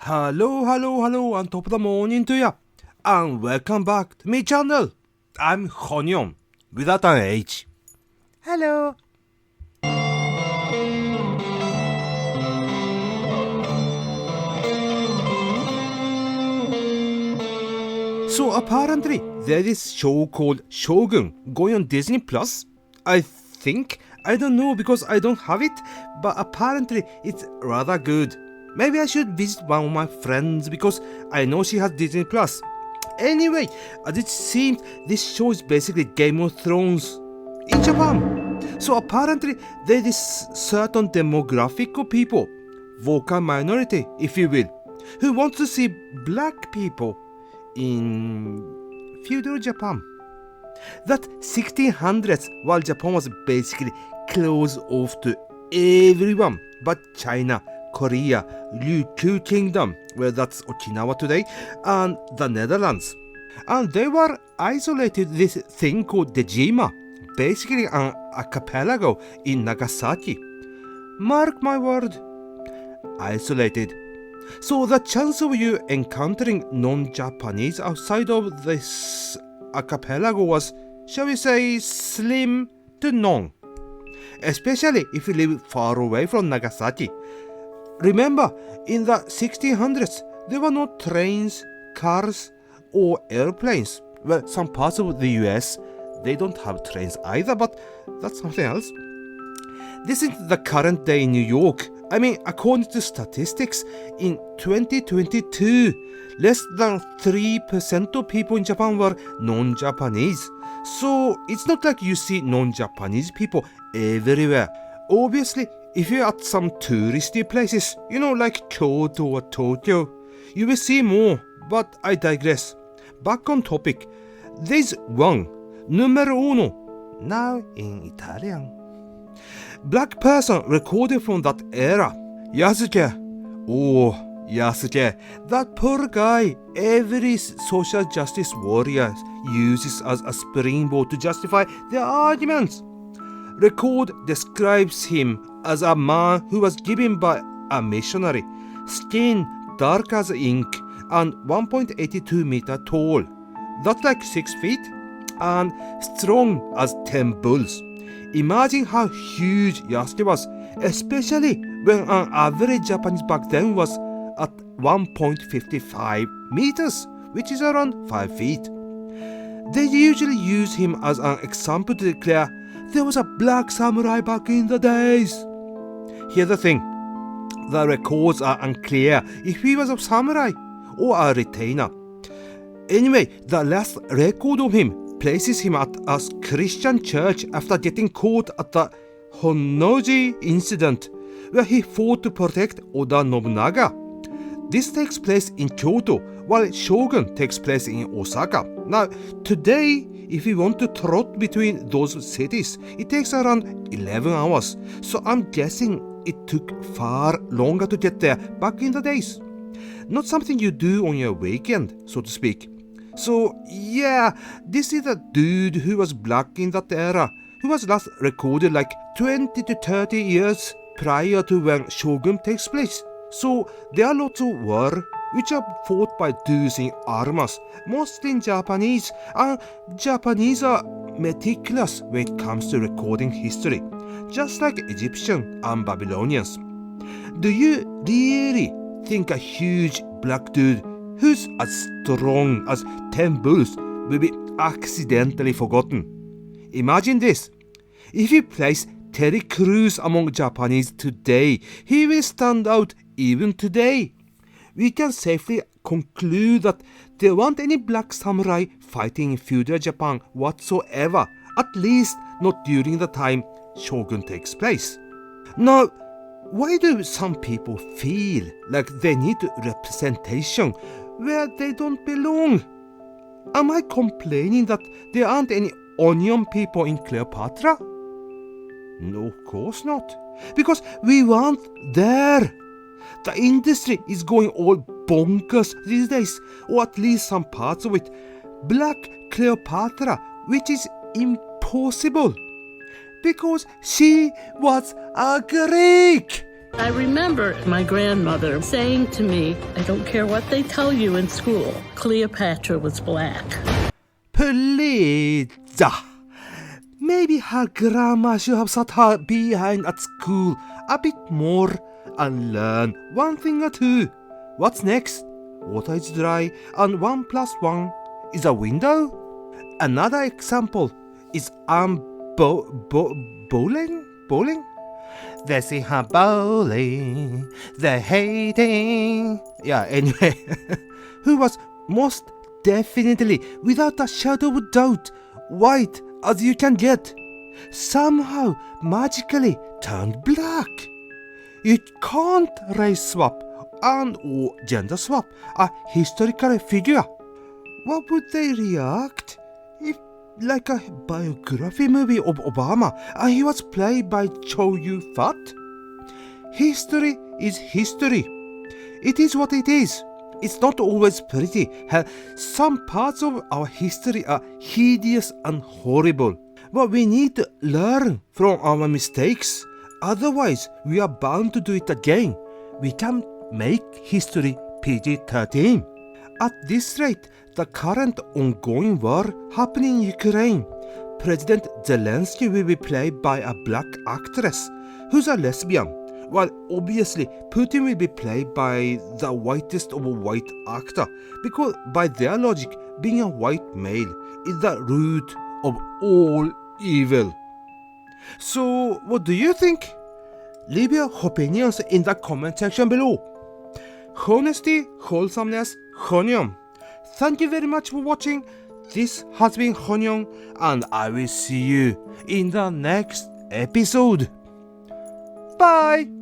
Hello, and top of the morning to ya. And welcome back to my channel. I'm Honyon, without an H. Hello. So apparently, there is show called Shogun going on Disney Plus. I think. I don't know because I don't have it, but apparently it's rather good. Maybe I should visit one of my friends because I know she has Disney Plus. Anyway, as it seems, this show is basically Game of Thrones in Japan. So apparently there is certain demographic of people, vocal minority if you will, who want to see black people in feudal Japan. That 1600s, while Japan was basically closed off to everyone but China, Korea, Ryukyu Kingdom, well that's Okinawa today, and the Netherlands. And they were isolated this thing called Dejima, basically an archipelago in Nagasaki. Mark my word, isolated. So the chance of you encountering non-Japanese outside of this archipelago was, shall we say, slim to none. Especially if you live far away from Nagasaki. Remember, in the 1600s, there were no trains, cars, or airplanes. Well, some parts of the US, they don't have trains either, but that's something else. This is the current day in New York. I mean, according to statistics, in 2022, less than 3% of people in Japan were non-Japanese. So it's not like you see non-Japanese people everywhere. Obviously, if you're at some touristy places, like Kyoto or Tokyo, you will see more, but I digress. Back on topic, there's one, numero uno, now in Italian. Black person recorded from that era. Yasuke. Oh, Yasuke. That poor guy every social justice warrior uses as a springboard to justify their arguments. Record describes him as a man who was given by a missionary, skin dark as ink and 1.82 meter tall. That's like 6 feet, and strong as 10 bulls. Imagine how huge Yasuke was, especially when an average Japanese back then was at 1.55 meters, which is around 5 feet. They usually use him as an example to declare there was a black samurai back in the days. Here's the thing, the records are unclear if he was a samurai or a retainer. Anyway, the last record of him places him at a Christian church after getting caught at the Honnoji incident, where he fought to protect Oda Nobunaga. This takes place in Kyoto, while Shogun takes place in Osaka. Now, today, if you want to trot between those cities, it takes around 11 hours, so I'm guessing it took far longer to get there back in the days. Not something you do on your weekend, so to speak. So yeah, this is a dude who was black in that era, who was last recorded like 20 to 30 years prior to when Shogun takes place. So there are lots of war which are fought by dudes in armors, mostly in Japanese, and Japanese are meticulous when it comes to recording history, just like Egyptian and Babylonians. Do you really think a huge black dude who's as strong as 10 bulls will be accidentally forgotten? Imagine this. If you place Terry Crews among Japanese today, he will stand out even today. We can safely conclude that there weren't any black samurai fighting in feudal Japan whatsoever, at least not during the time Shogun takes place. Now, why do some people feel like they need representation where they don't belong? Am I complaining that there aren't any onion people in Cleopatra? No, of course not. Because we weren't there. The industry is going all bonkers these days, or at least some parts of it. Black Cleopatra, which is impossible. Because she was a Greek. I remember my grandmother saying to me, I don't care what they tell you in school, Cleopatra was black. Please. Maybe her grandma should have sat her behind at school a bit more and learn one thing or two. What's next? Water is dry and 1 plus 1 is a window. Another example is bowling? They see her bowling, they're hating. Yeah, anyway. Who was most definitely, without a shadow of doubt, white as you can get, somehow magically turned black. You can't race swap or gender swap a historical figure. What would they react if, like a biography movie of Obama, and he was played by Chow Yun-fat? History is history. It is what it is. It's not always pretty. Some parts of our history are hideous and horrible. But we need to learn from our mistakes. Otherwise, we are bound to do it again. We can make history PG-13. At this rate, the current ongoing war happening in Ukraine, President Zelensky will be played by a black actress who's a lesbian, while obviously Putin will be played by the whitest of a white actor, because by their logic, being a white male is the root of all evil. So, what do you think? Leave your opinions in the comment section below. Honesty, wholesomeness, Honyeon. Thank you very much for watching. This has been Honyeon, and I will see you in the next episode. Bye!